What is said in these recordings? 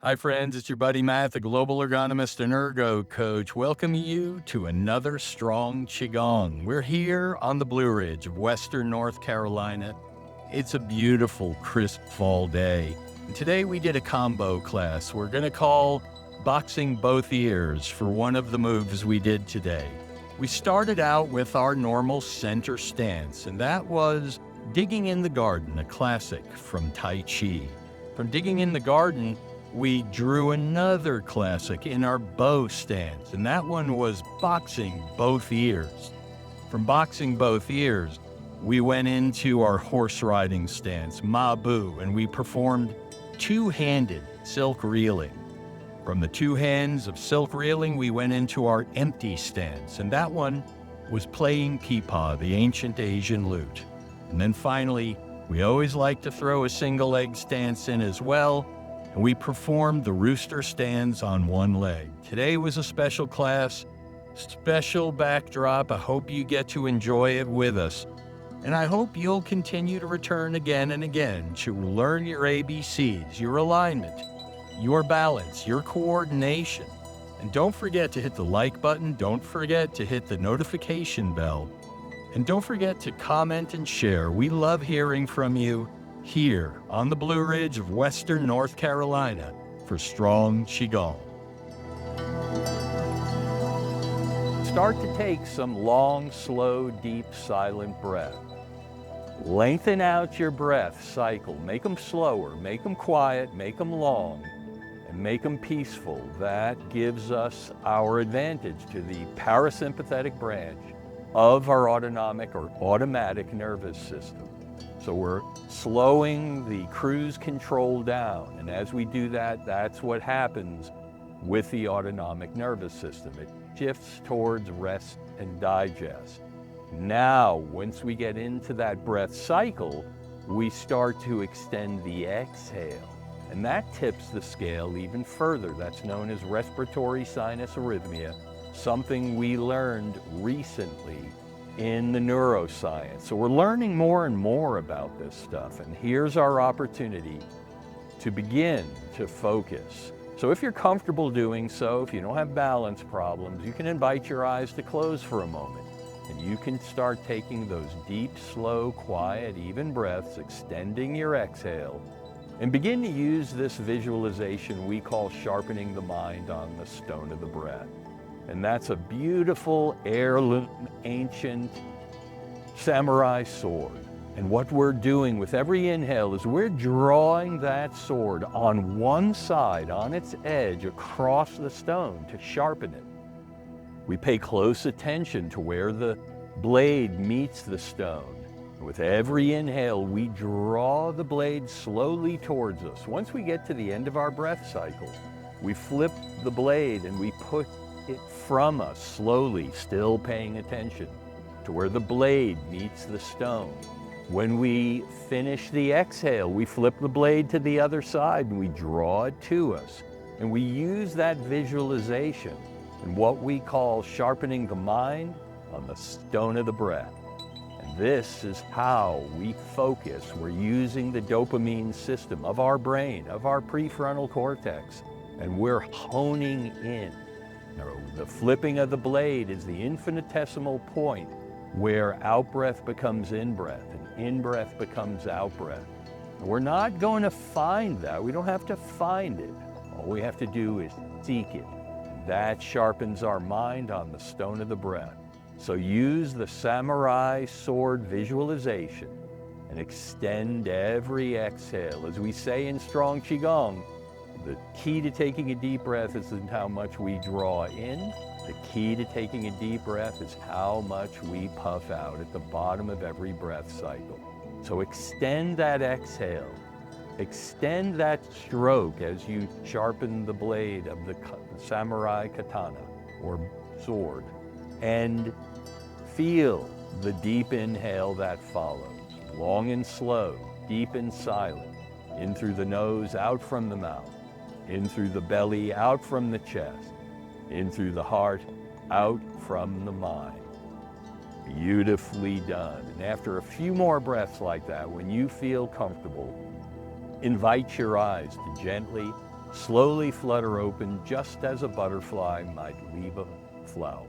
Hi, friends. It's your buddy Matt, the global ergonomist and ergo coach, welcoming you to another strong Qigong. We're here on the Blue Ridge of Western North Carolina. It's a beautiful, crisp fall day. And today we did a combo class we're going to call boxing both ears for one of the moves we did today. We started out with our normal center stance, and that was digging in the garden, a classic from Tai Chi. From digging in the garden, we drew another classic in our bow stance, and that one was boxing both ears. From boxing both ears, we went into our horse riding stance, Ma Bu, and we performed two-handed silk reeling. From the two hands of silk reeling, we went into our empty stance, and that one was playing pipa, the ancient Asian lute. And then finally, we always like to throw a single leg stance in as well, and we performed the rooster stands on one leg. Today was a special class, special backdrop. I hope you get to enjoy it with us. And I hope you'll continue to return again and again to learn your ABCs, your alignment, your balance, your coordination. And don't forget to hit the like button. Don't forget to hit the notification bell. And don't forget to comment and share. We love hearing from you here on the Blue Ridge of Western North Carolina for Strong Qigong. Start to take some long, slow, deep, silent breath. Lengthen out your breath cycle. Make them slower, make them quiet, make them long, and make them peaceful. That gives us our advantage to the parasympathetic branch of our autonomic or automatic nervous system. So we're slowing the cruise control down. And as we do that, that's what happens with the autonomic nervous system. It shifts towards rest and digest. Now, once we get into that breath cycle, we start to extend the exhale. And that tips the scale even further. That's known as respiratory sinus arrhythmia, something we learned recently in the neuroscience. So we're learning more and more about this stuff, and here's our opportunity to begin to focus. So if you're comfortable doing so, if you don't have balance problems, you can invite your eyes to close for a moment, and you can start taking those deep, slow, quiet, even breaths, extending your exhale, and begin to use this visualization we call sharpening the mind on the stone of the breath. And that's a beautiful heirloom, ancient samurai sword. And what we're doing with every inhale is we're drawing that sword on one side, on its edge, across the stone to sharpen it. We pay close attention to where the blade meets the stone. With every inhale, we draw the blade slowly towards us. Once we get to the end of our breath cycle, we flip the blade and we put it from us slowly, still paying attention to where the blade meets the stone. When we finish the exhale, we flip the blade to the other side and we draw it to us. And we use that visualization in what we call sharpening the mind on the stone of the breath. And this is how we focus. We're using the dopamine system of our brain, of our prefrontal cortex, and we're honing in. The flipping of the blade is the infinitesimal point where out-breath becomes in-breath and in-breath becomes out-breath. And we're not going to find that. We don't have to find it. All we have to do is seek it. That sharpens our mind on the stone of the breath. So use the samurai sword visualization and extend every exhale. As we say in Strong Qigong, the key to taking a deep breath isn't how much we draw in. The key to taking a deep breath is how much we puff out at the bottom of every breath cycle. So extend that exhale. Extend that stroke as you sharpen the blade of the samurai katana or sword. And feel the deep inhale that follows. Long and slow, deep and silent. In through the nose, out from the mouth. In through the belly, out from the chest. In through the heart, out from the mind. Beautifully done. And after a few more breaths like that, when you feel comfortable, invite your eyes to gently Slowly flutter open just as a butterfly might leave a flower.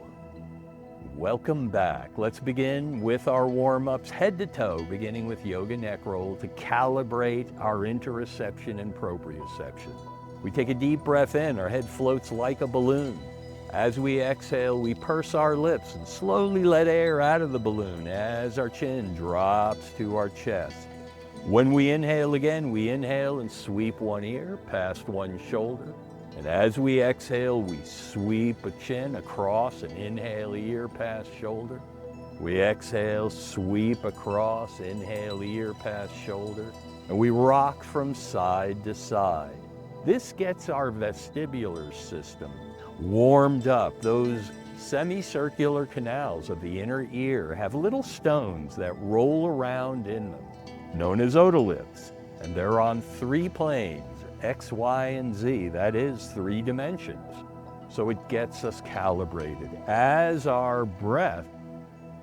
Welcome back. Let's begin with our warm-ups head to toe, beginning with yoga neck roll to calibrate our interoception and proprioception. We take a deep breath in, our head floats like a balloon. As we exhale, we purse our lips and slowly let air out of the balloon as our chin drops to our chest. When we inhale again, we inhale and sweep one ear past one shoulder. And as we exhale, we sweep a chin across and inhale ear past shoulder. We exhale, sweep across, inhale ear past shoulder. And we rock from side to side. This gets our vestibular system warmed up. Those semicircular canals of the inner ear have little stones that roll around in them, known as otoliths. And they're on 3 planes. X, Y, and Z, that is 3 dimensions. So it gets us calibrated as our breath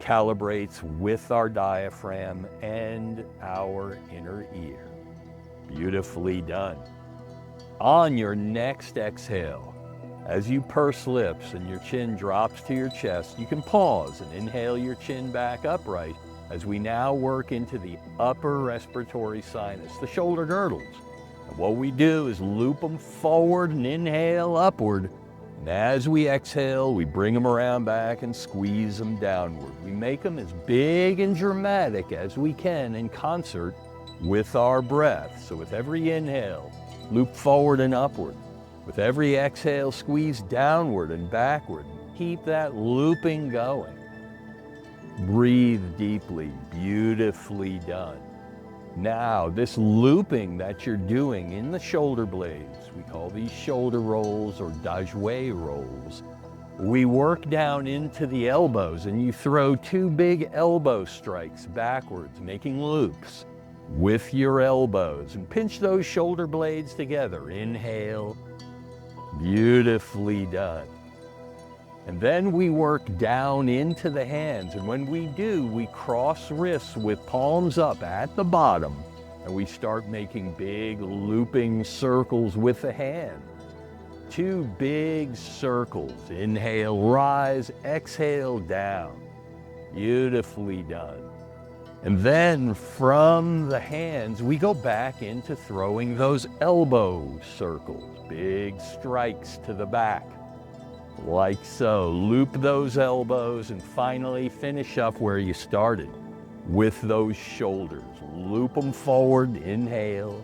calibrates with our diaphragm and our inner ear. Beautifully done. On your next exhale, as you purse lips and your chin drops to your chest, you can pause and inhale your chin back upright as we now work into the upper respiratory sinus, the shoulder girdles. And what we do is loop them forward and inhale upward. And as we exhale, we bring them around back and squeeze them downward. We make them as big and dramatic as we can in concert with our breath. So with every inhale, loop forward and upward. With every exhale, squeeze downward and backward. Keep that looping going. Breathe deeply, beautifully done. Now, this looping that you're doing in the shoulder blades, we call these shoulder rolls or dajue rolls. We work down into the elbows and you throw 2 big elbow strikes backwards, making loops with your elbows, and pinch those shoulder blades together. Inhale, beautifully done. And then we work down into the hands, and when we do, we cross wrists with palms up at the bottom, and we start making big looping circles with the hands. 2 big circles. Inhale, rise, exhale, down. Beautifully done. And then from the hands, we go back into throwing those elbow circles, big strikes to the back. Like so. Loop those elbows and finally finish up where you started with those shoulders. Loop them forward, inhale,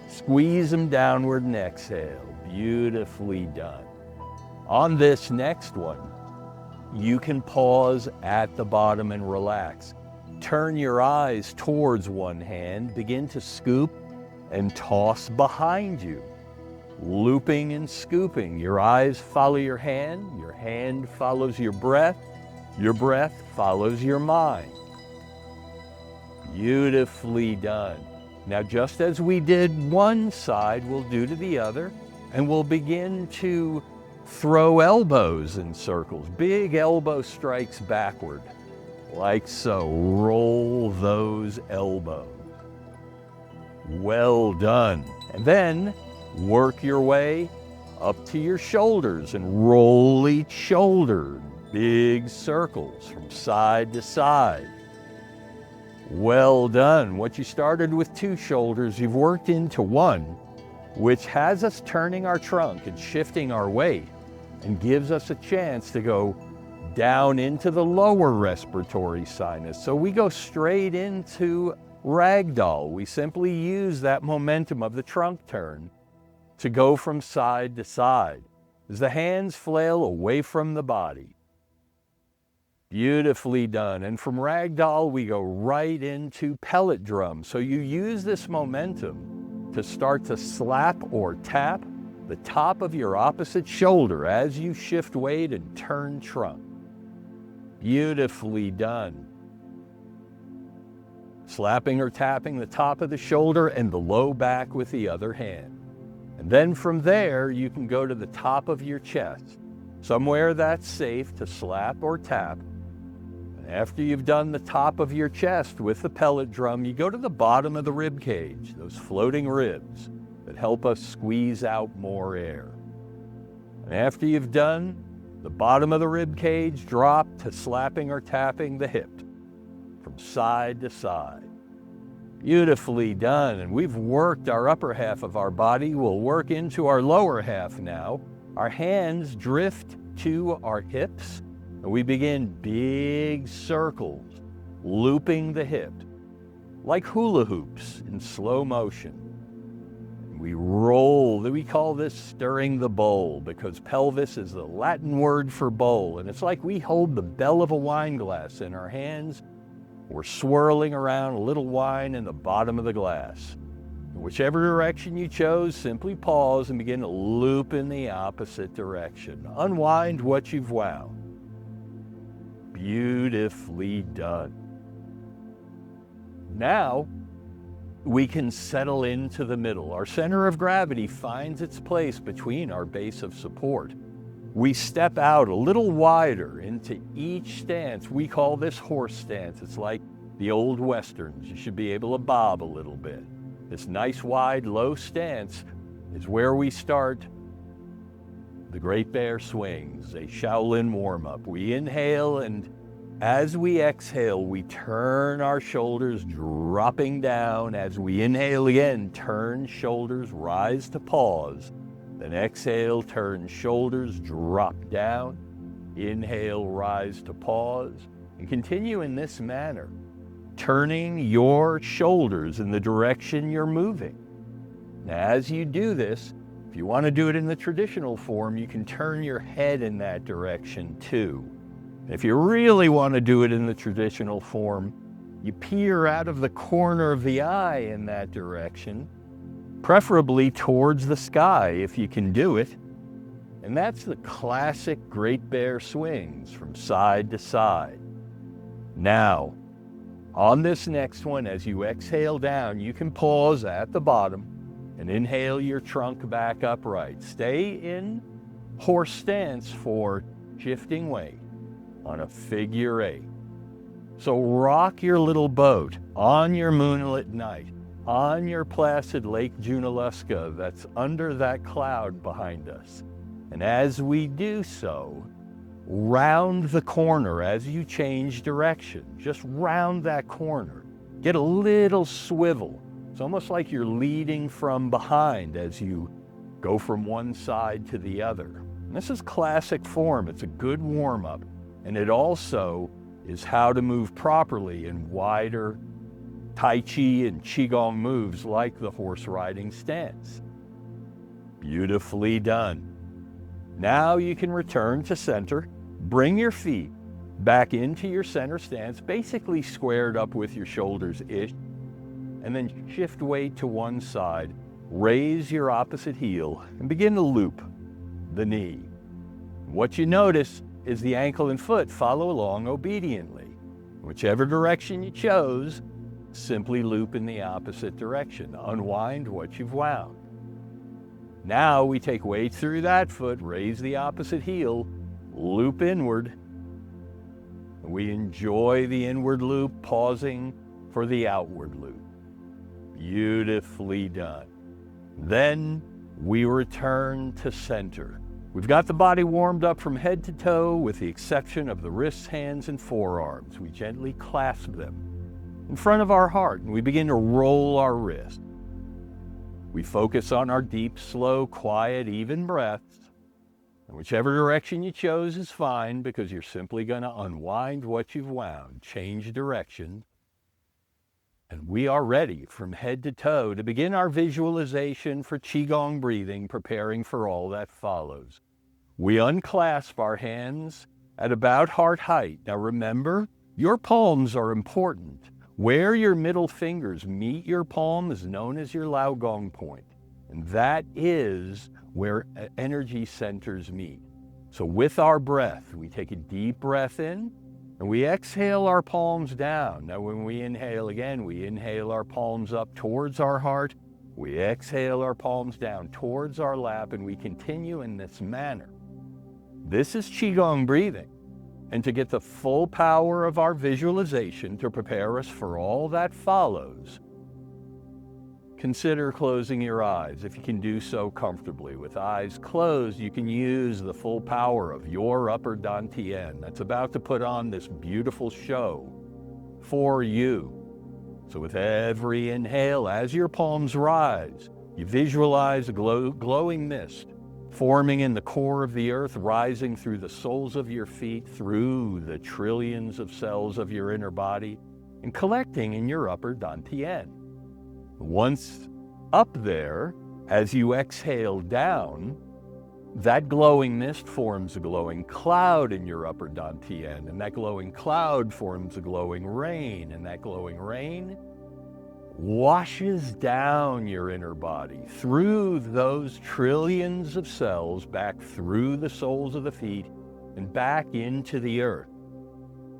squeeze them downward and exhale. Beautifully done. On this next one, you can pause at the bottom and relax. Turn your eyes towards one hand, begin to scoop and toss behind you. Looping and scooping. Your eyes follow your hand follows your breath follows your mind. Beautifully done. Now, just as we did one side, we'll do to the other, and we'll begin to throw elbows in circles, big elbow strikes backward, like so. Roll those elbows. Well done. And then work your way up to your shoulders and roll each shoulder, big circles from side to side. Well done. What you started with 2 shoulders, you've worked into 1, which has us turning our trunk and shifting our weight and gives us a chance to go down into the lower respiratory sinus. So we go straight into Ragdoll. We simply use that momentum of the trunk turn to go from side to side as the hands flail away from the body. Beautifully done. And from Ragdoll, we go right into Pellet Drum. So you use this momentum to start to slap or tap the top of your opposite shoulder as you shift weight and turn trunk. Beautifully done. Slapping or tapping the top of the shoulder and the low back with the other hand. And then from there, you can go to the top of your chest, somewhere that's safe to slap or tap. And after you've done the top of your chest with the pellet drum, you go to the bottom of the rib cage, those floating ribs. that help us squeeze out more air. And after you've done, the bottom of the rib cage drop to slapping or tapping the hip from side to side. Beautifully done. And we've worked our upper half of our body. We'll work into our lower half now. Our hands drift to our hips, and we begin big circles, looping the hip, like hula hoops in slow motion. We roll. We call this stirring the bowl, because pelvis is the Latin word for bowl, and it's like we hold the bell of a wine glass in our hands. We're swirling around a little wine in the bottom of the glass. Whichever direction you chose, simply pause and begin to loop in the opposite direction. Unwind what you've wound. Beautifully done. Now, we can settle into the middle. Our center of gravity finds its place between our base of support. We step out a little wider into each stance. We call this horse stance. It's like the old Westerns. You should be able to bob a little bit. This nice, wide, low stance is where we start the Great Bear Swings, a Shaolin warm-up. We inhale, and as we exhale, we turn our shoulders, dropping down. As we inhale again, turn shoulders, rise to pause. Then exhale, turn shoulders, drop down. Inhale, rise to pause. And continue in this manner, turning your shoulders in the direction you're moving. Now, as you do this, if you want to do it in the traditional form, you can turn your head in that direction too. If you really want to do it in the traditional form, you peer out of the corner of the eye in that direction, preferably towards the sky if you can do it. And that's the classic Great Bear Swings from side to side. Now, on this next one, as you exhale down, you can pause at the bottom and inhale your trunk back upright. Stay in horse stance for shifting weight on a figure 8. So rock your little boat on your moonlit night, on your placid Lake Junaluska that's under that cloud behind us. And as we do so, round the corner as you change direction. Just round that corner. Get a little swivel. It's almost like you're leading from behind as you go from one side to the other. And this is classic form. It's a good warm-up. And it also is how to move properly in wider Tai Chi and Qigong moves like the horse riding stance. Beautifully done. Now you can return to center. Bring your feet back into your center stance, basically squared up with your shoulders-ish, and then shift weight to one side. Raise your opposite heel and begin to loop the knee. What you notice is the ankle and foot follow along obediently. Whichever direction you chose, simply loop in the opposite direction. Unwind what you've wound. Now we take weight through that foot, raise the opposite heel, loop inward. We enjoy the inward loop, pausing for the outward loop. Beautifully done. Then we return to center. We've got the body warmed up from head to toe with the exception of the wrists, hands, and forearms. We gently clasp them in front of our heart and we begin to roll our wrists. We focus on our deep, slow, quiet, even breaths. And whichever direction you chose is fine because you're simply going to unwind what you've wound, change direction. And we are ready from head to toe to begin our visualization for Qigong breathing, preparing for all that follows. We unclasp our hands at about heart height. Now remember, your palms are important. Where your middle fingers meet your palm is known as your Lao Gong point. And that is where energy centers meet. So with our breath, we take a deep breath in, and we exhale our palms down. Now when we inhale again, we inhale our palms up towards our heart. We exhale our palms down towards our lap, and we continue in this manner. This is Qigong breathing. And to get the full power of our visualization to prepare us for all that follows, consider closing your eyes if you can do so comfortably. With eyes closed, you can use the full power of your upper dantian that's about to put on this beautiful show for you. So with every inhale, as your palms rise, you visualize a glowing mist forming in the core of the earth, rising through the soles of your feet, through the trillions of cells of your inner body, and collecting in your upper dantian. Once up there, as you exhale down, that glowing mist forms a glowing cloud in your upper dantian, and that glowing cloud forms a glowing rain, and that glowing rain washes down your inner body through those trillions of cells, back through the soles of the feet, and back into the earth.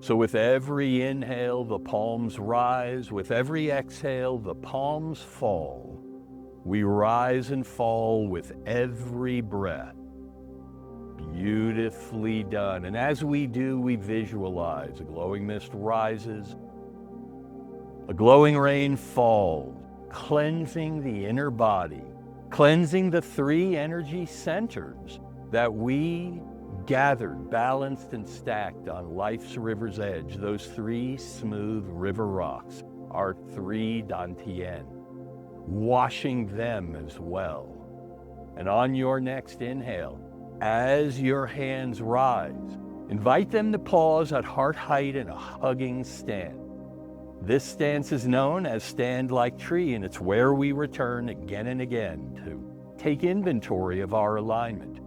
So with every inhale, the palms rise. With every exhale, the palms fall. We rise and fall with every breath. Beautifully done. And as we do, we visualize a glowing mist rises, a glowing rain falls, cleansing the inner body, cleansing the three energy centers that we gathered, balanced, and stacked on life's river's edge. Those three smooth river rocks, our three dantian, washing them as well. And on your next inhale, as your hands rise, invite them to pause at heart height in a hugging stand. This stance is known as stand like tree, and it's where we return again and again to take inventory of our alignment.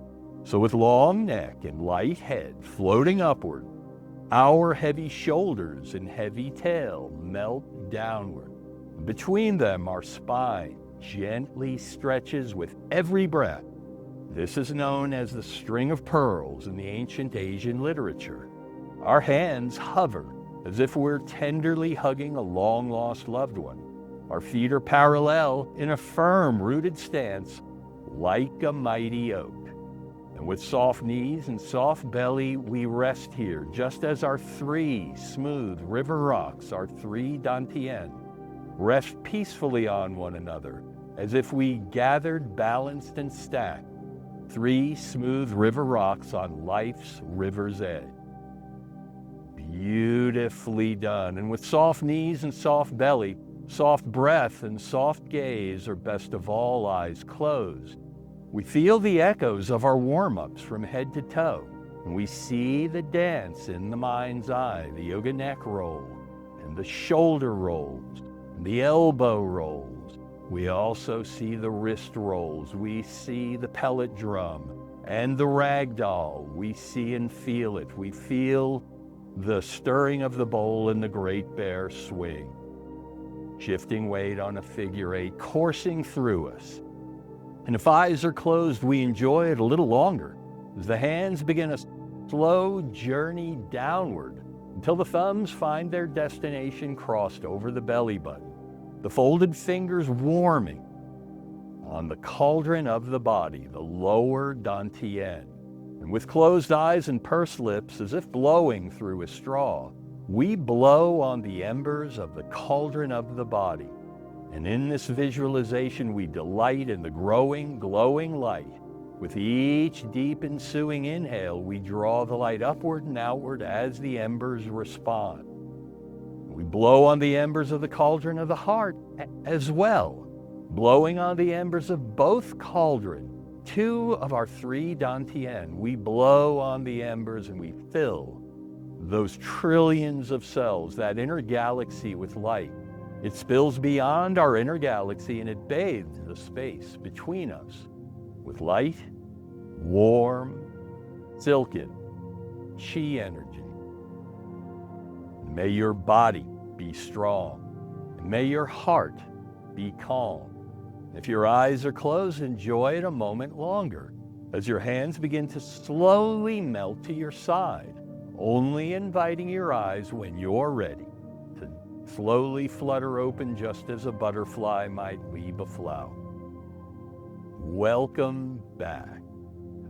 So with long neck and light head floating upward, our heavy shoulders and heavy tail melt downward. Between them, our spine gently stretches with every breath. This is known as the string of pearls in the ancient Asian literature. Our hands hover as if we're tenderly hugging a long-lost loved one. Our feet are parallel in a firm, rooted stance like a mighty oak. And with soft knees and soft belly, we rest here, just as our three smooth river rocks, our three dantian, rest peacefully on one another, as if we gathered, balanced, and stacked three smooth river rocks on life's river's edge. Beautifully done. And with soft knees and soft belly, soft breath and soft gaze, or best of all, eyes closed, we feel the echoes of our warm-ups from head to toe, and we see the dance in the mind's eye, the yoga neck roll, and the shoulder rolls, and the elbow rolls. We also see the wrist rolls. We see the pellet drum and the ragdoll. We see and feel it. We feel the stirring of the bowl in the great bear swing, shifting weight on a figure eight, coursing through us. And if eyes are closed, we enjoy it a little longer as the hands begin a slow journey downward until the thumbs find their destination crossed over the belly button, the folded fingers warming on the cauldron of the body, the lower dantian. And with closed eyes and pursed lips, as if blowing through a straw, we blow on the embers of the cauldron of the body. And in this visualization, we delight in the growing, glowing light. With each deep ensuing inhale, we draw the light upward and outward as the embers respond. We blow on the embers of the cauldron of the heart as well, blowing on the embers of both cauldrons. Two of our three dantian, we blow on the embers and we fill those trillions of cells, that inner galaxy, with light. It spills beyond our inner galaxy and it bathes the space between us with light, warm, silken, chi energy. May your body be strong, and may your heart be calm. If your eyes are closed, enjoy it a moment longer as your hands begin to slowly melt to your side, only inviting your eyes when you're ready to slowly flutter open, just as a butterfly might leave a flower. Welcome back.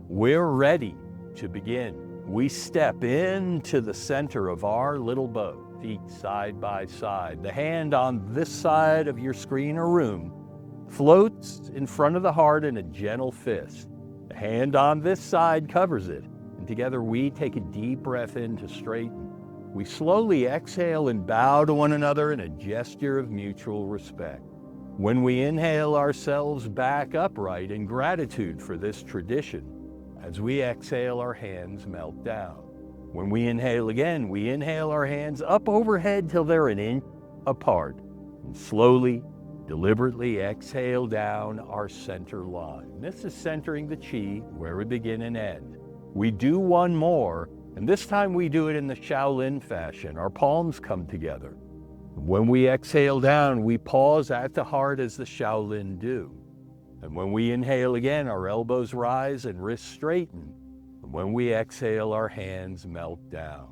We're ready to begin. We step into the center of our little boat, feet side by side, the hand on this side of your screen or room floats in front of the heart in a gentle fist. The hand on this side covers it, and together we take a deep breath in to straighten. We slowly exhale and bow to one another in a gesture of mutual respect. When we inhale ourselves back upright in gratitude for this tradition, as we exhale, our hands melt down. When we inhale again, we inhale our hands up overhead till they're an inch apart, and slowly, deliberately exhale down our center line. This is centering the Qi where we begin and end. We do one more, and this time we do it in the Shaolin fashion. Our palms come together. When we exhale down, we pause at the heart as the Shaolin do. And when we inhale again, our elbows rise and wrists straighten. And when we exhale, our hands melt down.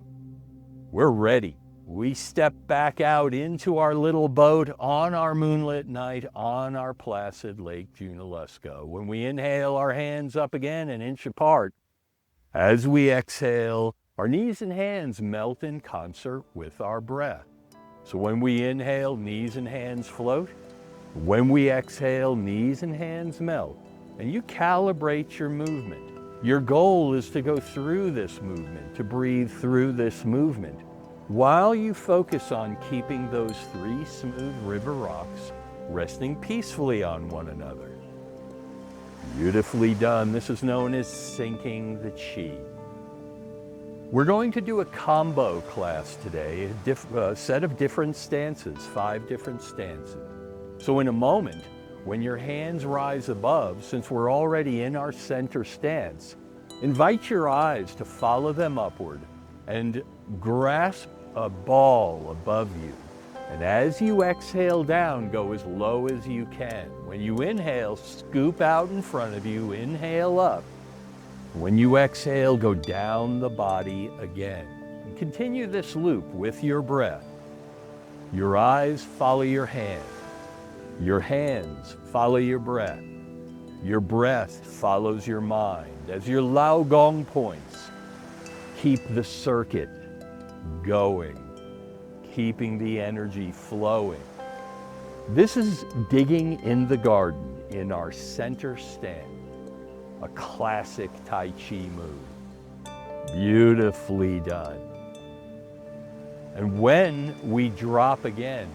We're ready. We step back out into our little boat on our moonlit night on our placid Lake Junaluska. When we inhale, our hands up again an inch apart. As we exhale, our knees and hands melt in concert with our breath. So when we inhale, knees and hands float. When we exhale, knees and hands melt. And you calibrate your movement. Your goal is to go through this movement, to breathe through this movement, while you focus on keeping those three smooth river rocks resting peacefully on one another. Beautifully done. This is known as sinking the Qi. We're going to do a combo class today, a set of different stances, 5 different stances. So in a moment, when your hands rise above, since we're already in our center stance, invite your eyes to follow them upward and grasp a ball above you. And as you exhale down, go as low as you can. When you inhale, scoop out in front of you, inhale up. When you exhale, go down the body again. And continue this loop with your breath. Your eyes follow your hands. Your hands follow your breath. Your breath follows your mind. As your Lao Gong points, keep the circuit going, keeping the energy flowing. This is digging in the garden in our center stand. A classic Tai Chi move. Beautifully done. And when we drop again,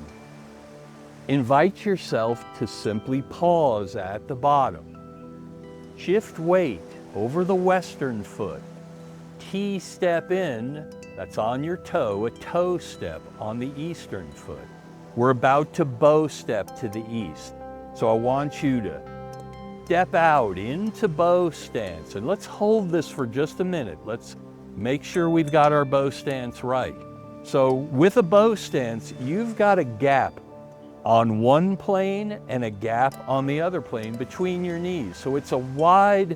invite yourself to simply pause at the bottom. Shift weight over the western foot. T-step in, that's on your toe, a toe step on the eastern foot. We're about to bow step to the east. So I want you to step out into bow stance, and let's hold this for just a minute. Let's make sure we've got our bow stance right. So with a bow stance, you've got a gap on one plane and a gap on the other plane between your knees. So it's a wide,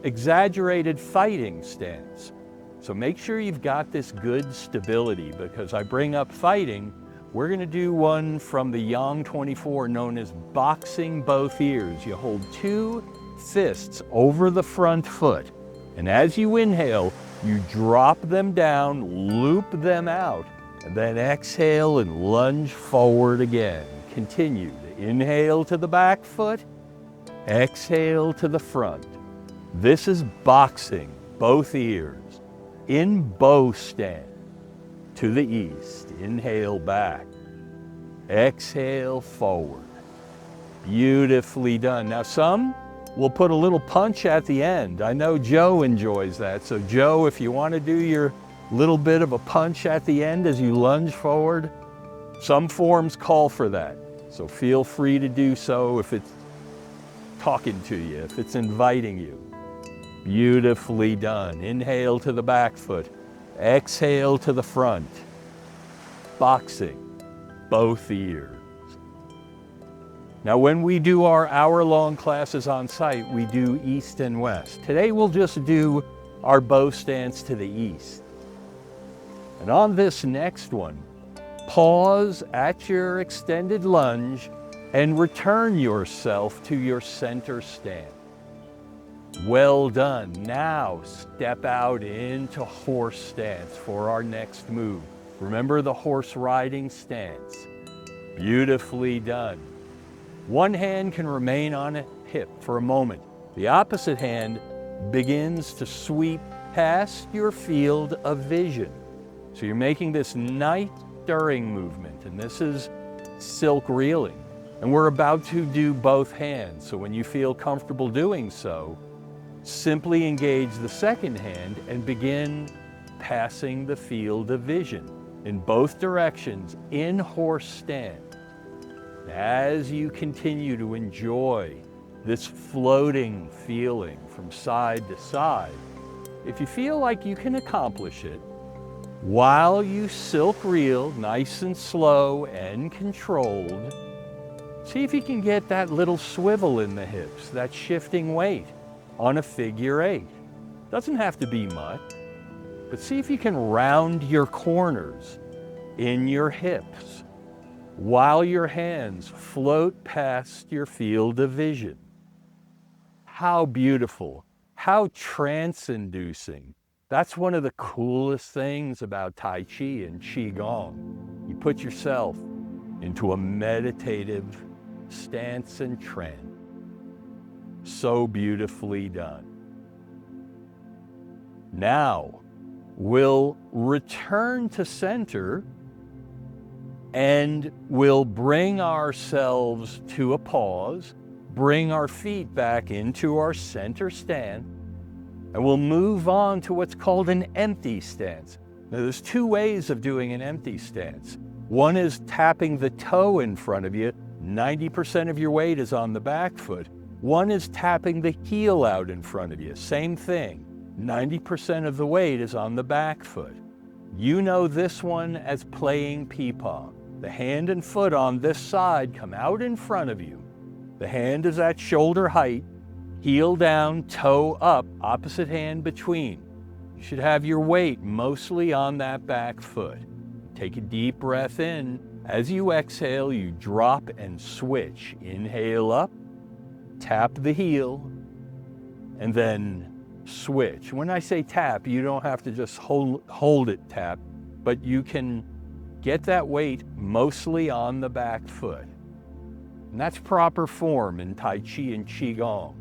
exaggerated fighting stance. So make sure you've got this good stability, because I bring up fighting. We're going to do one from the Yang 24 known as boxing both ears. You hold 2 fists over the front foot, and as you inhale, you drop them down, loop them out, and then exhale and lunge forward again. Continue to inhale to the back foot, exhale to the front. This is boxing both ears in bow stand. To the east, inhale back, exhale forward. Beautifully done. Now some will put a little punch at the end. I know Joe enjoys that. So Joe, if you want to do your little bit of a punch at the end as you lunge forward, some forms call for that. So feel free to do so if it's talking to you, if it's inviting you. Beautifully done. Inhale to the back foot. Exhale to the front. Boxing both ears. Now when we do our hour-long classes on site, we do east and west. Today we'll just do our bow stance to the east. And on this next one, pause at your extended lunge and return yourself to your center stance. Well done. Now step out into horse stance for our next move. Remember the horse riding stance. Beautifully done. One hand can remain on a hip for a moment. The opposite hand begins to sweep past your field of vision. So you're making this nice stirring movement, and this is silk reeling. And we're about to do both hands. So when you feel comfortable doing so, simply engage the second hand and begin passing the field of vision in both directions in horse stand. As you continue to enjoy this floating feeling from side to side, if you feel like you can accomplish it, while you silk reel nice and slow and controlled, see if you can get that little swivel in the hips, that shifting weight on a figure 8. Doesn't have to be much, but see if you can round your corners in your hips while your hands float past your field of vision. How beautiful, how trance-inducing. That's one of the coolest things about Tai Chi and Qigong. You put yourself into a meditative stance and trance. So beautifully done. Now, we'll return to center and we'll bring ourselves to a pause, bring our feet back into our center stand, and we'll move on to what's called an empty stance. Now, there's two ways of doing an empty stance. One is tapping the toe in front of you. 90% of your weight is on the back foot. One is tapping the heel out in front of you. Same thing. 90% of the weight is on the back foot. You know this one as playing peepaw. The hand and foot on this side come out in front of you. The hand is at shoulder height, heel down, toe up, opposite hand between. You should have your weight mostly on that back foot. Take a deep breath in. As you exhale, you drop and switch. Inhale up, tap the heel, and then switch. When I say tap, you don't have to just hold it tap, but you can get that weight mostly on the back foot. And that's proper form in Tai Chi and Qigong.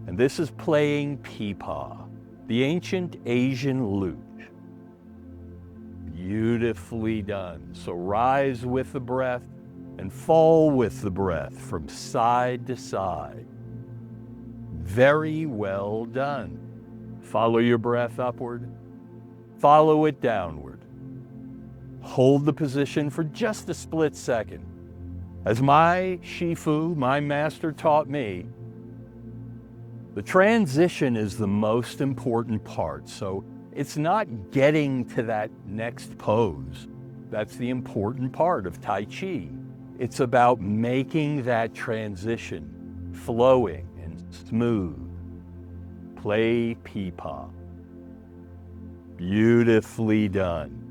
And this is playing peepaw, the ancient Asian lute. Beautifully done. So rise with the breath and fall with the breath from side to side. Very well done. Follow your breath upward. Follow it downward. Hold the position for just a split second. As my Shifu, my master, taught me, the transition is the most important part. So it's not getting to that next pose. That's the important part of Tai Chi. It's about making that transition flowing and smooth. Play peepaw. Beautifully done.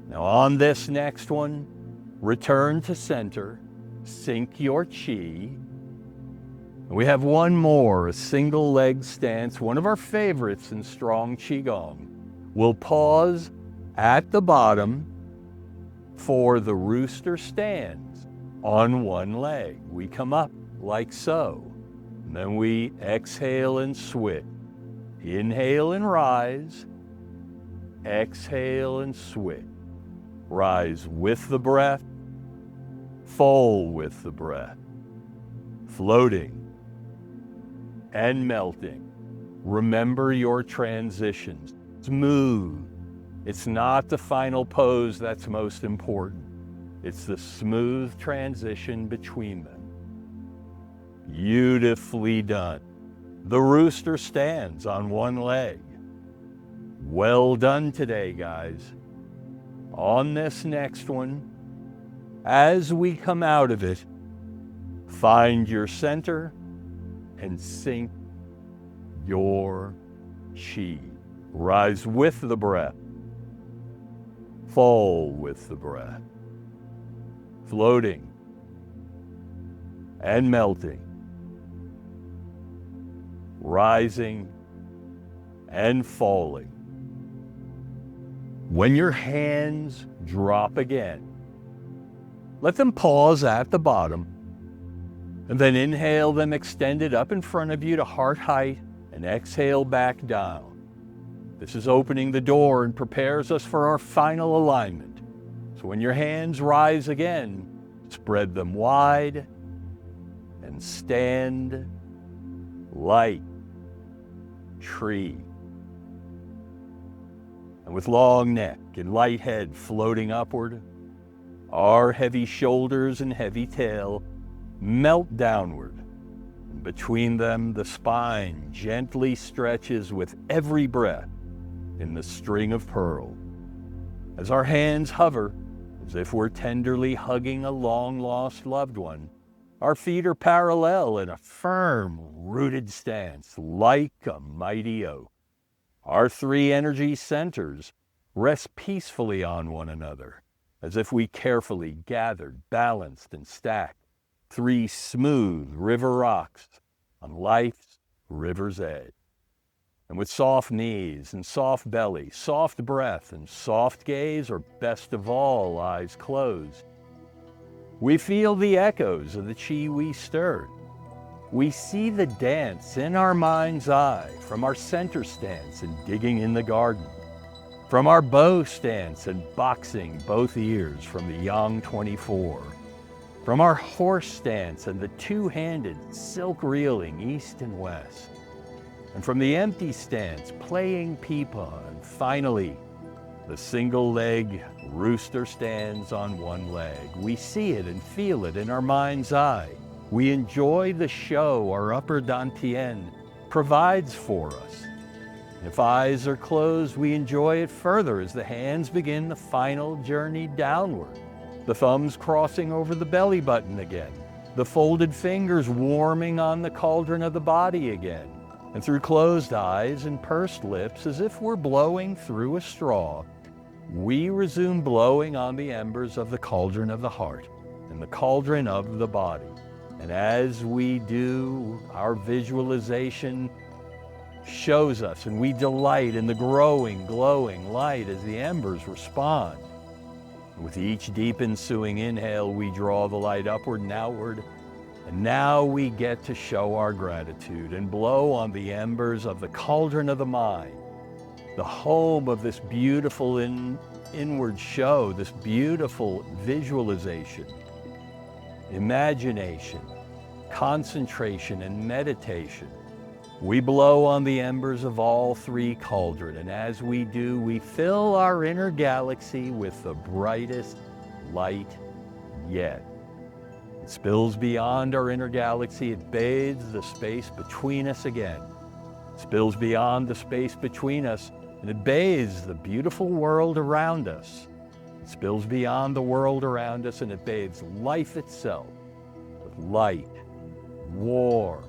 Now on this next one, return to center, sink your chi. We have one more, a single leg stance, one of our favorites in strong Qigong. We'll pause at the bottom for the rooster stands on one leg. We come up like so. And then we exhale and switch. Inhale and rise. Exhale and switch. Rise with the breath. Fall with the breath. Floating and melting. Remember your transitions. Smooth. It's not the final pose that's most important. It's the smooth transition between them. Beautifully done. The rooster stands on one leg. Well done today, guys. On this next one, as we come out of it, find your center and sink your chi. Rise with the breath. Fall with the breath. Floating and melting. Rising and falling. When your hands drop again, let them pause at the bottom. And then inhale them extended up in front of you to heart height, and exhale back down. This is opening the door and prepares us for our final alignment. So when your hands rise again, spread them wide and stand light tree. And with long neck and light head floating upward, our heavy shoulders and heavy tail melt downward. And between them, the spine gently stretches with every breath in the string of pearl. As our hands hover, as if we're tenderly hugging a long-lost loved one, our feet are parallel in a firm, rooted stance, like a mighty oak. Our three energy centers rest peacefully on one another, as if we carefully gathered, balanced, and stacked three smooth river rocks on life's river's edge. And with soft knees and soft belly, soft breath and soft gaze, or best of all, eyes closed, we feel the echoes of the chi we stirred. We see the dance in our mind's eye from our center stance and digging in the garden, from our bow stance and boxing both ears from the Yang 24, from our horse stance and the two-handed silk reeling east and west, and from the empty stance playing peepaw, and finally the single-leg rooster stands on one leg. We see it and feel it in our mind's eye. We enjoy the show our upper dantian provides for us. And if eyes are closed, we enjoy it further as the hands begin the final journey downward. The thumbs crossing over the belly button again, the folded fingers warming on the cauldron of the body again, and through closed eyes and pursed lips, as if we're blowing through a straw, we resume blowing on the embers of the cauldron of the heart and the cauldron of the body. And as we do, our visualization shows us, and we delight in the growing, glowing light as the embers respond. With each deep ensuing inhale, we draw the light upward and outward. And now we get to show our gratitude and blow on the embers of the cauldron of the mind, the home of this beautiful inward show, this beautiful visualization, imagination, concentration, and meditation. We blow on the embers of all three cauldrons, and as we do, we fill our inner galaxy with the brightest light yet. It spills beyond our inner galaxy. It bathes the space between us again. It spills beyond the space between us, and it bathes the beautiful world around us. It spills beyond the world around us, and it bathes life itself with light, warm,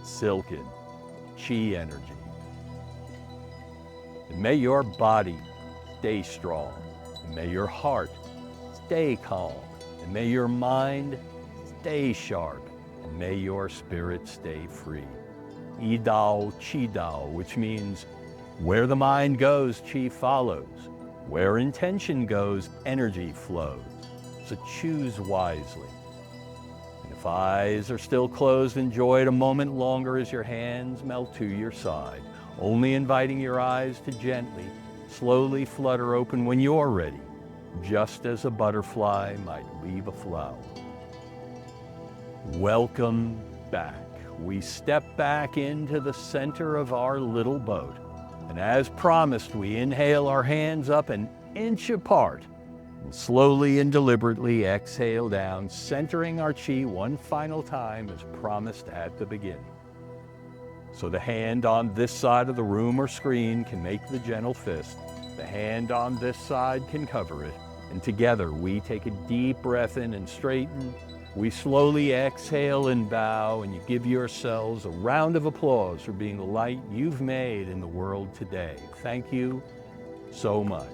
silken chi energy. And may your body stay strong, and may your heart stay calm, and may your mind stay sharp, and may your spirit stay free. Yi Dao, Qi Dao, which means where the mind goes, Qi follows. Where intention goes, energy flows. So choose wisely. And if eyes are still closed, enjoy it a moment longer as your hands melt to your side, only inviting your eyes to gently, slowly flutter open when you're ready, just as a butterfly might leave a flower. Welcome back. We step back into the center of our little boat. And as promised, we inhale our hands up an inch apart and slowly and deliberately exhale down, centering our chi one final time as promised at the beginning. So the hand on this side of the room or screen can make the gentle fist. The hand on this side can cover it. And together we take a deep breath in and straighten. We slowly exhale and bow, and you give yourselves a round of applause for being the light you've made in the world today. Thank you so much.